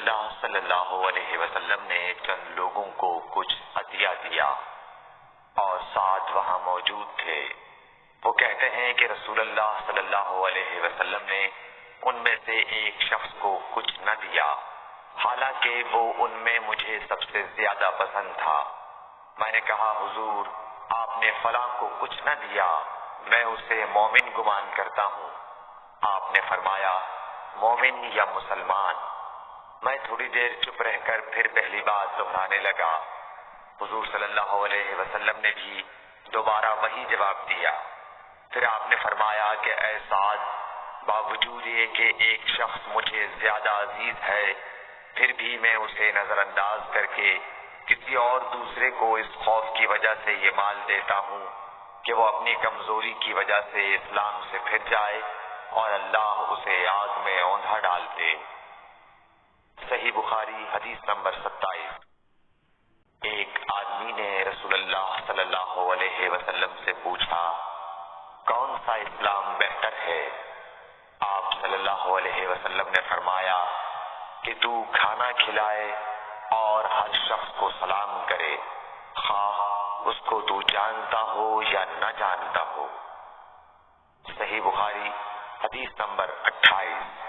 اللہ صلی اللہ علیہ وسلم نے چند لوگوں کو کچھ عطیہ دیا اور ساتھ وہاں موجود تھے۔ وہ کہتے ہیں کہ رسول اللہ صلی اللہ علیہ وسلم نے ان میں سے ایک شخص کو کچھ نہ دیا، حالانکہ وہ ان میں مجھے سب سے زیادہ پسند تھا۔ میں نے کہا حضور، آپ نے فلاں کو کچھ نہ دیا، میں اسے مومن گمان کرتا ہوں۔ آپ نے فرمایا مومن یا مسلمان؟ میں تھوڑی دیر چپ رہ کر پھر پہلی بات دہرانے لگا۔ حضور صلی اللہ علیہ وسلم نے بھی دوبارہ وہی جواب دیا۔ پھر آپ نے فرمایا کہ اے سعد، باوجود یہ کہ ایک شخص مجھے زیادہ عزیز ہے، پھر بھی میں اسے نظر انداز کر کے کسی اور دوسرے کو اس خوف کی وجہ سے یہ مال دیتا ہوں کہ وہ اپنی کمزوری کی وجہ سے اسلام سے پھر جائے اور اللہ اسے آگ میں اوندھا ڈال دے۔ صحیح بخاری حدیث نمبر 27۔ ایک آدمی نے رسول اللہ صلی اللہ علیہ وسلم سے پوچھا، کون سا اسلام بہتر ہے؟ آپ صلی اللہ علیہ وسلم نے فرمایا کہ تو کھانا کھلائے اور ہر شخص کو سلام کرے، خواہ اس کو تو جانتا ہو یا نہ جانتا ہو۔ صحیح بخاری حدیث نمبر 28۔